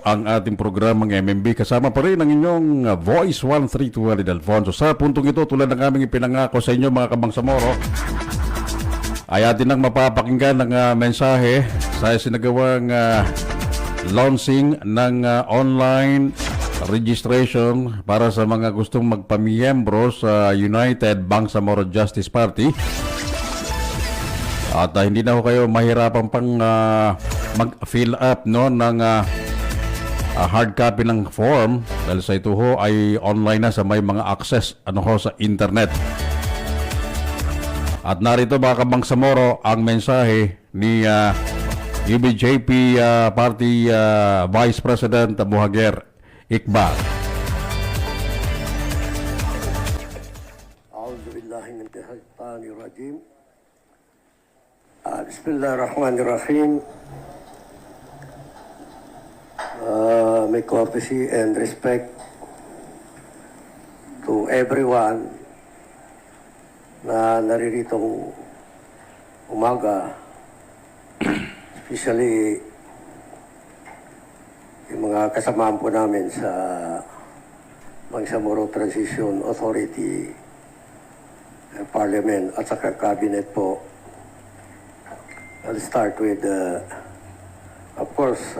ang ating programang MMB. Kasama pa rin ang inyong Voice 132 Alid Alfonso. Sa puntong ito, tulad ng aming ipinangako sa inyo mga kabangsamoro, ay atin nang mapapakinggan ng mensahe sa sinagawang launching ng online registration para sa mga gustong magpamiyembro sa United Bangsamoro Justice Party. At hindi na ho kayo mahirapan pang mag-fill up ng hard copy ng form dahil sa ito ho ay online na sa may mga access sa internet. At narito mga kabangsamoro ang mensahe ni UBJP Party Vice President Buhager Iqbal. A'udzubillahiminasyaitanirrajim. Bismillahirrahmanirrahim. May courtesy and respect to everyone na nariritong umaga, especially yung mga kasamaan po namin sa Bangsamoro Transition Authority, Parliament at saka Cabinet po. I'll start with, of course,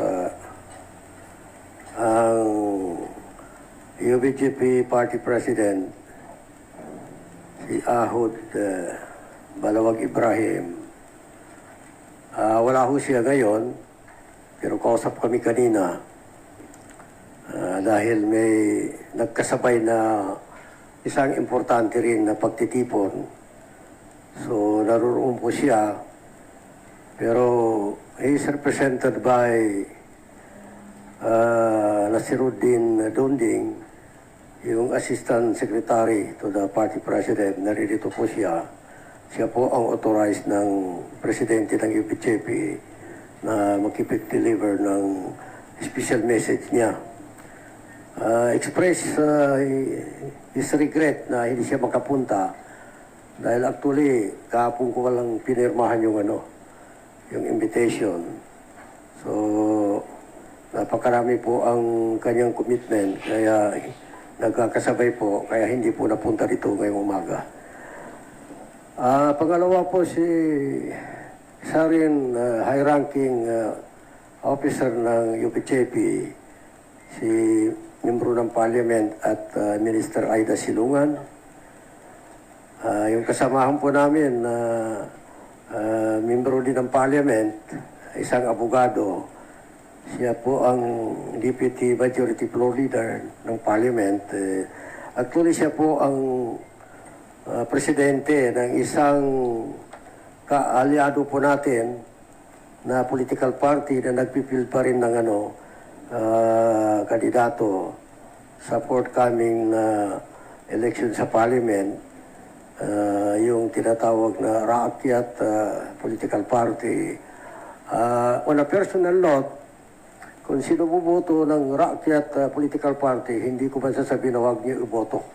ang UBGP Party President, si Ahud Balawag Ibrahim. Wala ho siya ngayon, pero kausap kami kanina dahil may nagkasabay na isang importante rin na pagtitipon. So, naroon po siya. Pero he is represented by Nasiruddin Donding, yung Assistant Secretary to the Party President. Naririto po siya. Siya po ang authorized ng Presidente ng UPJP na makipag-deliver ng special message niya. Express his regret na hindi siya makapunta dahil actually kahapon ko walang pinirmahan yung invitation. So, napakarami po ang kanyang commitment, kaya nagkakasabay po, kaya hindi po napunta dito ngayong umaga. Pangalawa po isa rin high-ranking officer ng UPJP, si Membro ng Parliament at Minister Aida Silungan. Yung kasamahan po namin na membro din ng Parliament, isang abogado. Siya po ang Deputy Majority Floor Leader ng Parliament. Actually, siya po ang presidente ng isang kaalyado po natin na political party na nagpipil pa rin ng kandidato sa forthcoming election sa Parliament. Yung tinatawag na Rakyat Political Party. On a personal note, kung sino buboto ng Rakyat Political Party, hindi ko man sasabihin na huwag niyo iboto.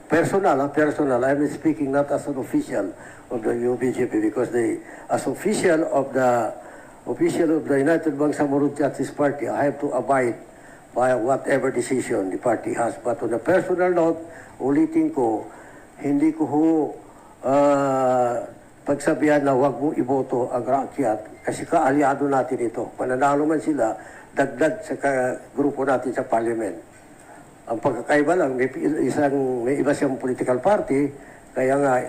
Personal. I'm speaking not as an official of the UBJP because as official of the United Bangsamoro Justice Party, I have to abide by whatever decision the party has. But on a personal note, ulitin ko, hindi ko pagsabihan na huwag mong iboto ang rakyat kasi kaalyado natin ito. Mananalo man sila, dagdag sa grupo natin sa Parliament. Ang pagkakaiba lang, may iba siyang political party, kaya nga,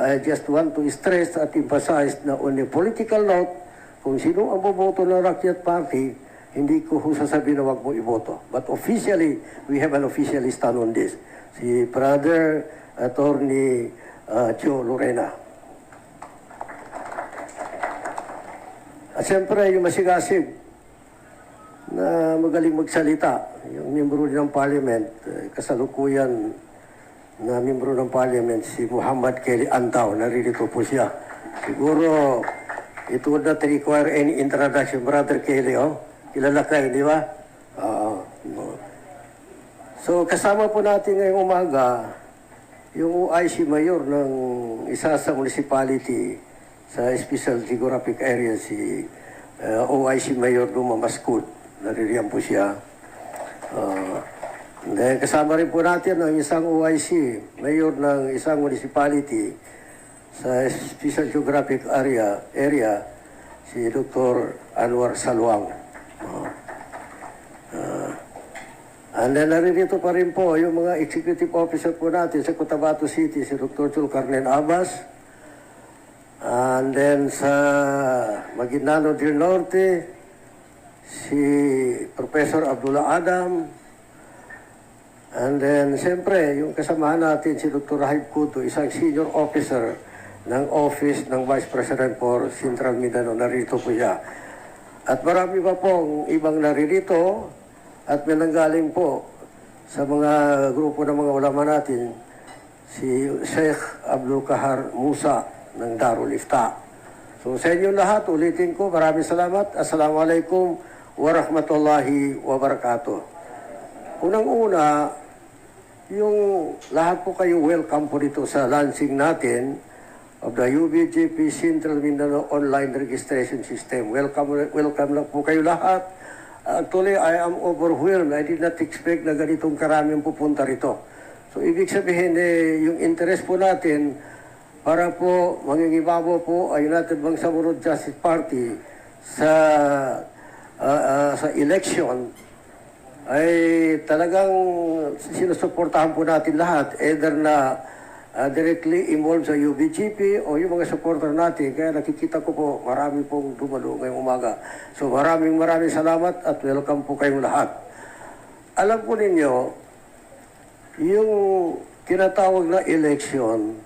I just want to stress at emphasize na on a political note, kung sino ang boboto ng Rakyat Party, hindi ko sasabihin na huwag mo iboto. But officially, we have an official stand on this. Si Brother Attorney Joe Lorena. At siyempre, yung masigasig na magaling magsalita, yung membro ng Parliament, kasalukuyan na membro ng Parliament, si Muhammad Kelly Antaw, naririto po siya. Siguro, it would not require any introduction, Brother Kelly, kilala kayo, di ba? So, kasama po natin ngayong umaga, yung OIC Mayor ng isa sa municipality sa Special Geographic Area, si OIC Mayor Luma Mascud. Naririyan po siya. Then kasama rin po natin ang isang OIC, Mayor ng isang municipality sa Special Geographic area si Dr. Anwar Salwang. And then naririto pa rin po yung mga executive officer po natin sa Cotabato City, si Dr. Tulcarnen Abbas. And then sa Maguindanao del Norte, si Professor Abdullah Adam. And then, siyempre, yung kasamahan natin si Dr. Rahib Kuto, isang senior officer ng Office ng Vice President for Central Mindanao. Narito po siya. At marami pa pong ibang naririto at may nanggaling po sa mga grupo ng mga ulama natin, si Sheikh Abdul Kahar Musa ng Darul Ifta. So sa inyo lahat, ulitin ko, maraming salamat. Assalamualaikum warahmatullahi wabarakatuh. Unang-una, yung lahat po kayo welcome po dito sa launching natin of the UBJP Central Mindanao Online Registration System. Welcome lang po kayo lahat. Actually, I am overwhelmed. I did not expect na ganitong karaming pupunta rito. So, ibig sabihin, yung interest po natin para po mangingibabaw po ay United Bangsamoro Justice Party sa election ay talagang sinusuportahan po natin lahat, either na directly involved sa UBGP o yung mga supporter natin. Kaya nakikita ko po marami pong dumalo ngayong umaga. So maraming salamat at welcome po kayong lahat. Alam po ninyo, yung tinatawag na election,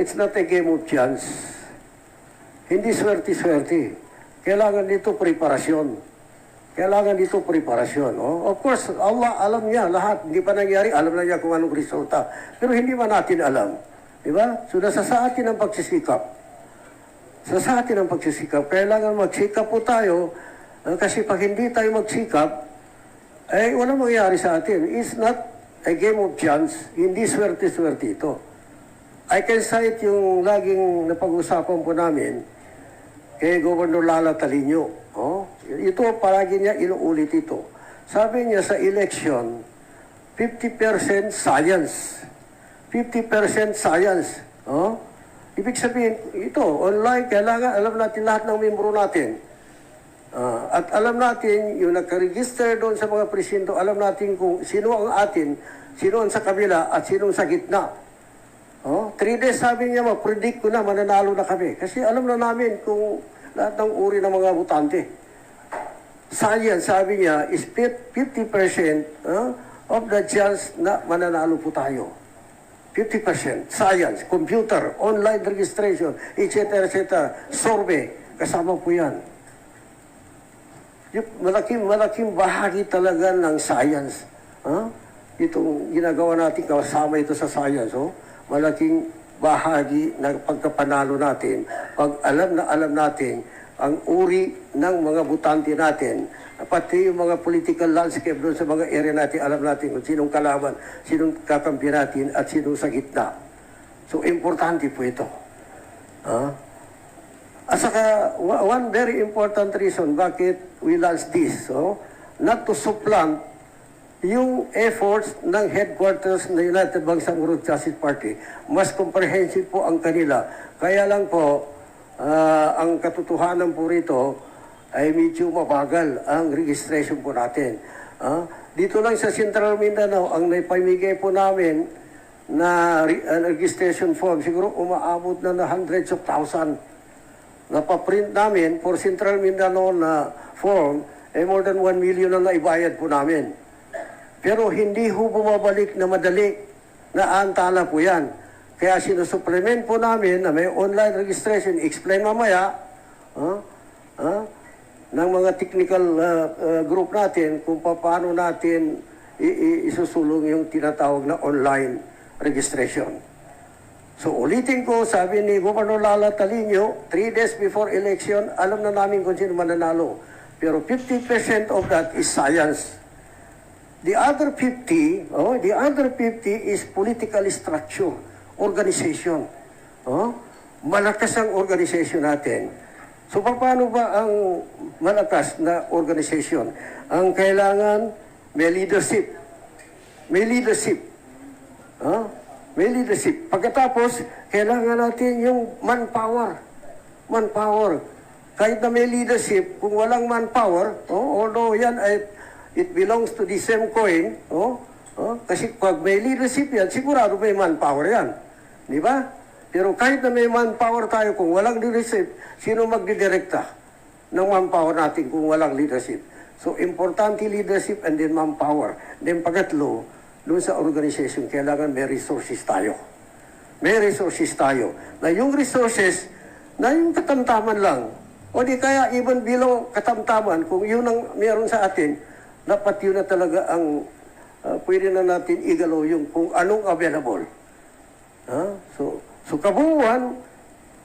it's not a game of chance. Hindi swerte-swerte. Kailangan dito preparasyon. Kailangan dito preparasyon. Of course, Allah alam niya lahat. Hindi pa nangyari, alam na niya kung anong resulta. Pero hindi man natin alam. Di ba? So, nasa sa atin ang pagsisikap. Sa atin ang pagsisikap. Kailangan magsikap po tayo. Kasi pag hindi tayo magsikap, ay walang mangyari sa atin. It's not a game of chance. Hindi swerte-swerte ito. I can cite yung laging napag-usapan po namin kay Governor Lala Talino. Ito, palagi niya inuulit ito. Sabi niya sa election, 50% science. 50% science. Ibig sabihin, ito, online, kailangan alam natin lahat ng membro natin. At alam natin, yung nagka-register doon sa mga presinto, alam natin kung sino ang atin, sino ang sa kabila, at sino ang sa gitna. 3 days sabi niya, ma-predict ko na, mananalo na kami. Kasi alam na namin kung lahat ng uri ng mga butante. Science, sabi niya, is 50% of the chance na mananalo po tayo. 50%. Science, computer, online registration, etc. Survey, kasama po yan. Yung malaking bahagi talaga ng science. Itong ginagawa natin, kasama ito sa science. Malaking bahagi ng pagkapanalo natin, pag alam natin ang uri ng mga butante natin, pati yung mga political landscape doon sa mga area natin, alam natin kung sinong kalaban, sinong kakampi natin, at sinong sa gitna. So, importante po ito. At saka, one very important reason bakit we launched this, not to supplant yung efforts ng headquarters ng United Bangsamoro Justice Party. Mas comprehensive po ang kanila. Kaya lang po, ang katotohanan po rito ay medyo mabagal ang registration po natin. Dito lang sa Central Mindanao, ang naipamigay po namin na registration form, siguro umaabot na hundreds of thousands. Napaprint namin for Central Mindanao na form, more than 1 million na naibayad po namin. Pero hindi ho bumabalik na madali na antala po yan. Kaya sinusupplement po namin na may online registration. Explain mamaya ng mga technical group natin kung paano natin isusulong yung tinatawag na online registration. So ulitin ko, sabi ni Governor Lala Talino, 3 days before election, alam na namin kung sino mananalo. Pero 50% of that is science. The other 50 is political structure, organization. Malakas ang organization natin. So paano ba ang malakas na organization? Ang kailangan may leadership. May leadership. May leadership. Pagkatapos, kailangan natin yung manpower. Manpower. Kahit na may leadership, kung walang manpower, although yan ay it belongs to the same coin, kasi pag may leadership yan, sigurado may manpower yan. Di ba? Pero kahit na may manpower tayo, kung walang leadership, sino magdidirekta ng manpower natin kung walang leadership? So, importante leadership and then manpower. Then pagkatlo, doon sa organization, kailangan may resources tayo. May resources tayo. Na yung resources, na yung katamtaman lang, o di kaya even below katamtaman, kung yun ang meron sa atin, dapat yun na talaga ang pwede na natin igalaw yung kung anong available. So kabuuan,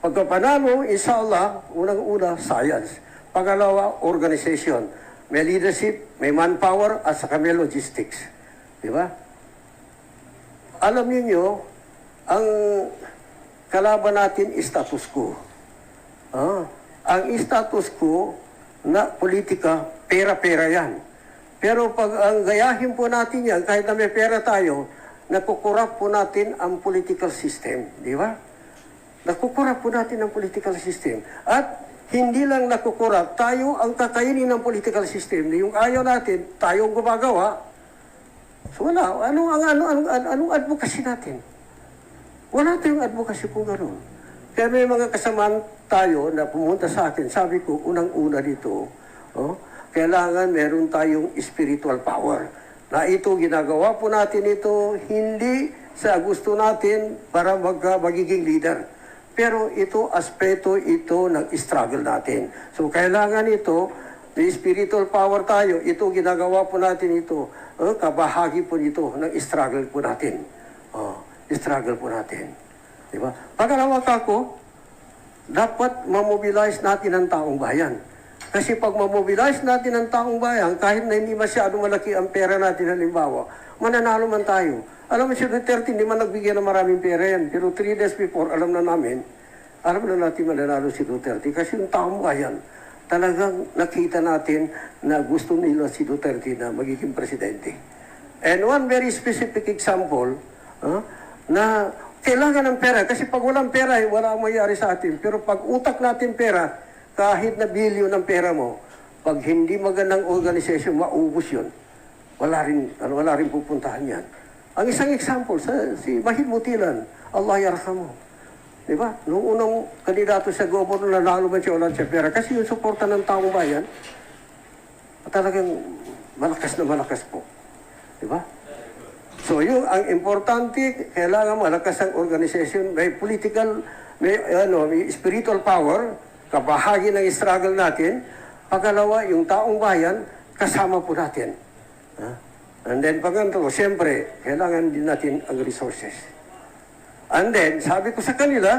pagkapanalo, inshallah, unang-una, science. Pangalawa, organization. May leadership, may manpower, at saka may logistics. Di ba? Alam niyo, ang kalaban natin is status quo. Ang status quo na politika, pera-pera yan. Pero pag ang gayahin po natin yan, kahit na may pera tayo, nakukurap po natin ang political system. Di ba? Nakukurap po natin ang political system. At hindi lang nakukurap, tayo ang kakainin ng political system. Yung ayaw natin, tayo ang gumagawa. So wala, anong advocacy natin? Wala tayong advocacy po gano'n. Kaya may mga kasamaan tayo na pumunta sa akin, sabi ko, unang-una dito, kailangan meron tayong spiritual power. Na ito, ginagawa po natin ito, hindi sa gusto natin para magiging leader. Pero ito, aspeto ito ng struggle natin. So, kailangan ito, may spiritual power tayo, ito, ginagawa po natin ito, kabahagi po nito ng struggle po natin. Struggle po natin. Diba? Pagkalawa kako, dapat mamobilize natin ang taong bayan. Kasi pag mamobilize natin ang taong bayan, kahit na hindi masyado malaki ang pera natin, halimbawa, mananalo man tayo. Alam mo, si Duterte, hindi man nagbigay ng maraming pera yan. Pero 3 days before, alam na natin mananalo si Duterte. Kasi yung taong bayan, talagang nakita natin na gusto nila si Duterte na magiging presidente. And one very specific example, na kailangan ng pera. Kasi pag walang pera, wala ang mayari sa atin. Pero pag utak natin pera, kahit na bilyon ng pera mo, pag hindi magandang organization, maubos yun. Wala rin pupuntahan yan. Ang isang example, si Mahid Mutilan, Allah yarhamu. Diba? Noong unang kandidato sa governor, nanalo man siya, wala siya pera. Kasi yung suporta ng taong bayan, talagang malakas na malakas po. Diba? So yung ang importante, kailangan malakas ang organization, may political, may spiritual power, kabahagi ng struggle natin. Pagkalawa, yung taong bayan, kasama po natin. And then pagkanto, siyempre, kailangan din natin ang resources. And then, sabi ko sa kanila,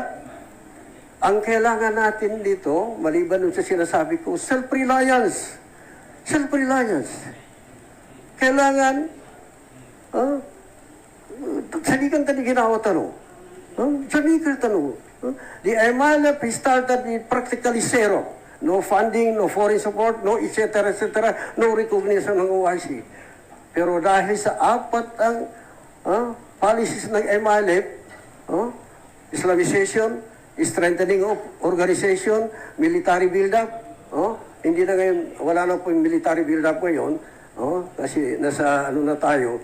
ang kailangan natin dito, maliban sa sinasabi ko, self-reliance. Self-reliance. Kailangan, salikan tadi ginawa tanong. Salikan tanong. The MLF started with practically zero. No funding, no foreign support, no etc. No recognition ng OIC. Pero dahil sa apat ang policies ng MLF, Islamization, strengthening of organization, military build-up, hindi na ngayon, wala na po yung military build-up ngayon, kasi nasa tayo,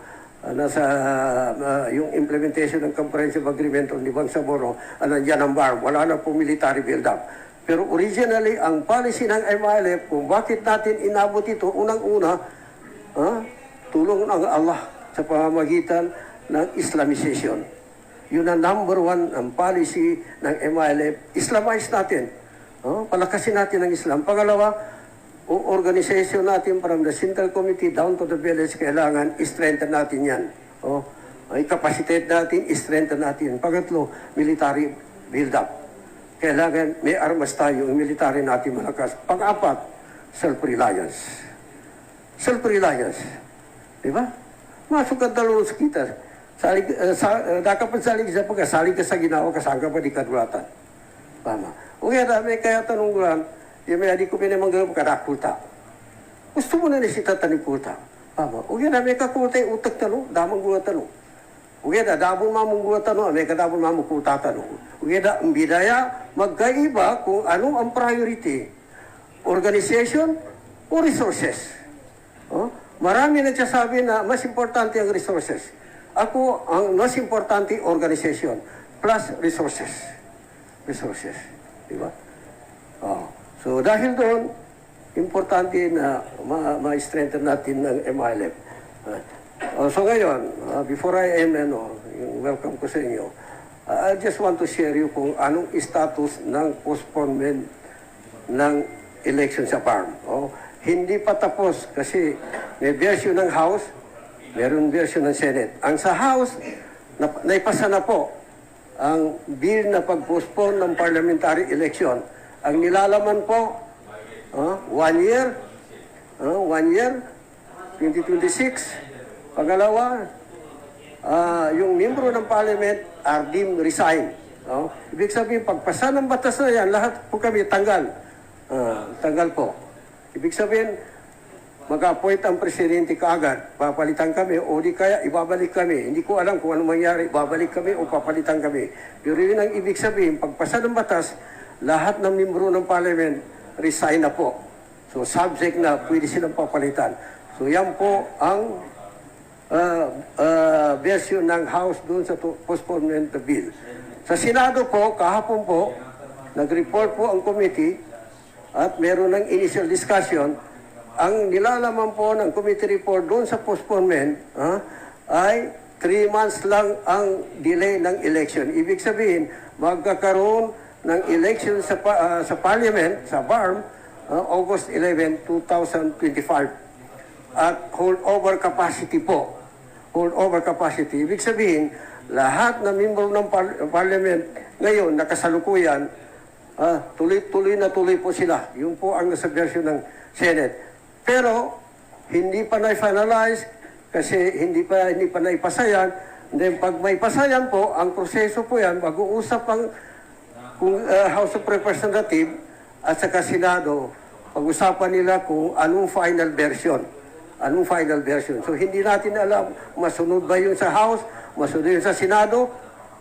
yung implementation ng Comprehensive Agreement on Libang Saboro, nandiyan ang bar, wala na po military build-up. Pero originally, ang policy ng MILF, kung bakit natin inabot ito, unang-una, tulong ng Allah sa pamamagitan ng Islamization. Yun ang number one ang policy ng MILF. Islamize natin. Palakasin natin ang Islam. Pangalawa, organization natin from the Central Committee down to the village, kailangan i-strengthen natin yan. I-capacitate natin, i-strengthen natin. Pangatlo, military build-up. Kailangan may armas tayo, yung military natin malakas. Pang-apat, self-reliance. Self-reliance. Diba? Masuk ka dalawang kita. Dapat salig sa pagkasalig ka sa ginawa, kasangka pa di kadulatan. Tama. O kaya may kaya tanong lang, Yung may adi ko pinamanggaw karakulta. Gusto mo na ni si tatanig kulta. Ama, ugi na may kakulta yung utak tano, damang gula tano. Ugi na, damang mamang gula tano, may kadamang mamang kulta tano. Ugi na, ang bidaya, magkaiba kung ano ang priority. Organization o resources. Oh? Marami nagsasabi na mas importante ang resources. Ako, ang mas importante organization plus resources. Resources. Diba? Oh. So, dahil doon, importante na ma-strengthen natin ng MILF. So ngayon, before I end, yung welcome ko sa inyo, I just want to share you kung anong status ng postponement ng election sa farm. Hindi pa tapos kasi may version ng House, meron version ng Senate. Ang sa House, naipasa na po ang bill na pag-postpone ng parliamentary election. Ang nilalaman po, 1 year, 2026. Pangalawa, yung membro ng parliament are deemed resign. Ibig sabihin, pagpasa ng batas na yan, lahat po kami tanggal. Tanggal po. Ibig sabihin, mag-appoint ang presidente kaagad, papalitan kami o di kaya ibabalik kami. Hindi ko alam kung ano mangyari, babalik kami o papalitan kami. Pero yun ang ibig sabihin, pagpasa ng batas, lahat ng membro ng parliament resign na po. So subject na pwede silang papalitan. So yan po ang version ng House doon sa postponement bill. Sa Senado po, kahapon po, nag-report po ang committee at meron ng initial discussion. Ang nilalaman po ng committee report doon sa postponement ay 3 months lang ang delay ng election. Ibig sabihin, magkakaroon ng election sa parliament, sa BARM, August 11, 2025. At holdover capacity po. Holdover capacity. Ibig sabihin, lahat na membro ng parliament ngayon, nakasalukuyan, tuloy po sila. Yun po ang nasa version ng Senate. Pero, hindi pa na-finalize kasi hindi pa naipasayan. Then, pag may pasayan po, ang proseso po yan, mag-uusap ang House of Representatives at saka Senado, pag-usapan nila kung anong final version. Anong final version. So, hindi natin alam, masunod ba yun sa House, masunod yun sa Senado,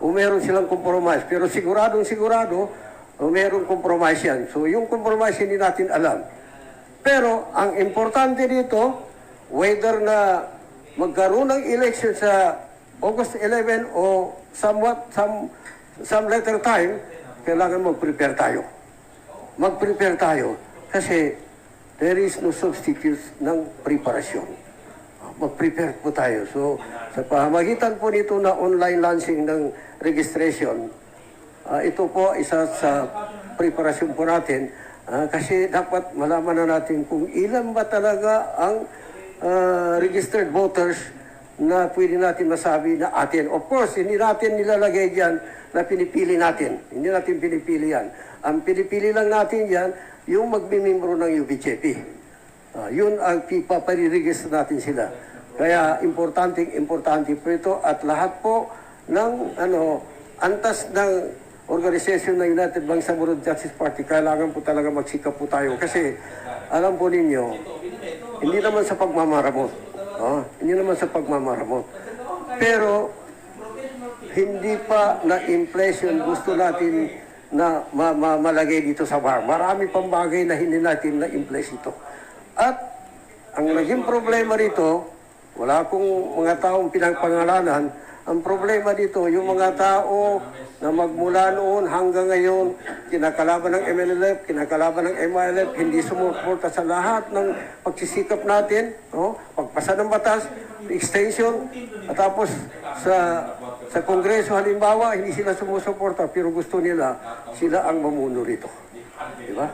o meron silang compromise. Pero sigurado, merong compromise yan. So, yung compromise hindi natin alam. Pero, ang importante dito, whether na magkaroon ng election sa August 11 o some later time, kailangan mag-prepare tayo. Mag-prepare tayo. Kasi there is no substitute ng preparasyon. Mag-prepare po tayo. So, sa pamamagitan po nito na online launching ng registration, ito po isa sa preparasyon po natin. Kasi dapat malaman na natin kung ilan ba talaga ang registered voters na pwede natin masabi na atin. Of course, hindi natin nilalagay dyan na pinipili natin. Hindi natin pinipili yan. Ang pinipili lang natin yan, yung magmimimbro ng UBJP. Yun ang ipapariregister natin sila. Kaya importante po ito at lahat po ng antas ng organisasyon ng United Bangsamoro Justice Party, kailangan po talaga magsikap po tayo. Kasi alam po ninyo, hindi naman sa pagmamaramot. Hindi naman sa pagmamaramot. Pero hindi pa na-inflation gusto natin na malagay dito sa bar. Marami pang bagay na hindi natin na-inflation ito. At ang naging problema rito, wala akong mga taong pinagpangalanan, ang problema dito, yung mga tao na magmula noon hanggang ngayon, kinakalaban ng MNLF, kinakalaban ng MILF, hindi sumuporta sa lahat ng pagsisikap natin, pagpasa ng batas, extension, at tapos sa Kongreso halimbawa, hindi sila sumusuporta, pero gusto nila, sila ang mamuno rito. Diba?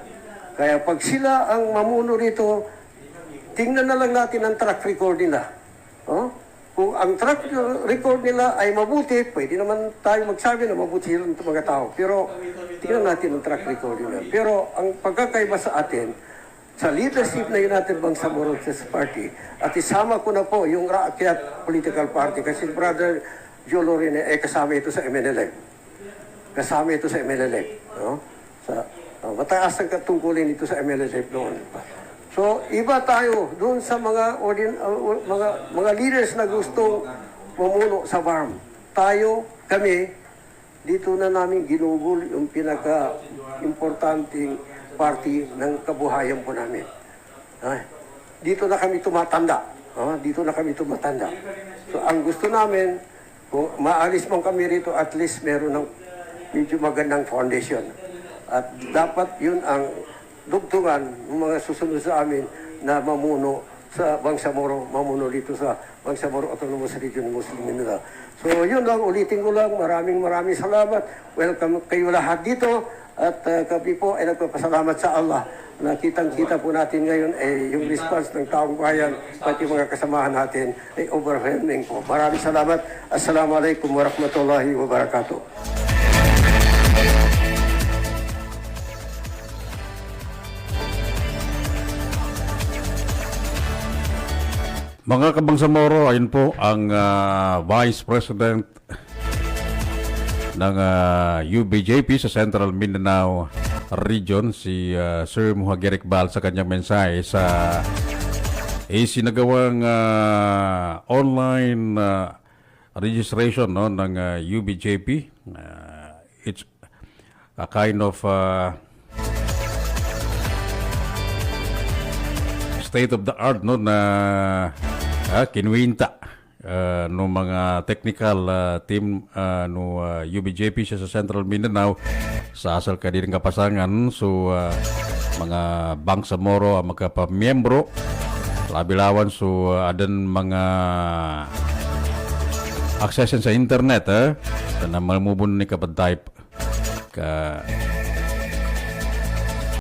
Kaya pag sila ang mamuno rito, tingnan na lang natin ang track record nila. Kung ang track record nila ay mabuti, pwede naman tayo magsabi na mabuti silang mga tao. Pero tingnan natin ang track record nila. Pero ang pagkakaiba sa atin, sa leadership na United Bangsamoro Justice Party, at isama ko na po yung Rakyat Political Party kasi Brother Joe Lorena kasama ito sa MNLF. Kasama ito sa MNLF. Mataas ang katungkulin ito sa MLSF noon. So, iba tayo doon sa mga leaders na gustong mamuno sa farm. Kami, dito na namin ginugol yung pinaka-importanting party ng kabuhayan po namin. Dito na kami tumatanda. Dito na kami tumatanda. So, ang gusto namin, kung maalis man kami rito, at least meron ng medyo magandang foundation. At dapat yun ang dugtungan ng mga susunod sa amin na mamuno sa Bangsamoro, mamuno dito sa Bangsamoro Autonomous Region Muslim Mindanao. So yun lang, ulitin ko lang, maraming salamat. Welcome kayo lahat dito at kami po ay nagpapasalamat sa Allah na kitang-kita po natin ngayon yung response ng taong bayan pati mga kasamahan natin ay overwhelming po. Maraming salamat. Assalamualaikum warahmatullahi wabarakatuh. Mga kabangsamoro, ayun po ang Vice President ng UBJP sa Central Mindanao Region, si Sir Muhagirik Bal, sa kanyang mensahe sa isinagawang online registration ng UBJP. It's a kind of state of the art na kinwinta no mga technical team no UBJP siya sa Central Mindanao sa asal kadiring kapasangan. So mga Bangsamoro ang magkapamiyembro labilawan, so adan mga accession sa internet na mamubun ni kapag type ka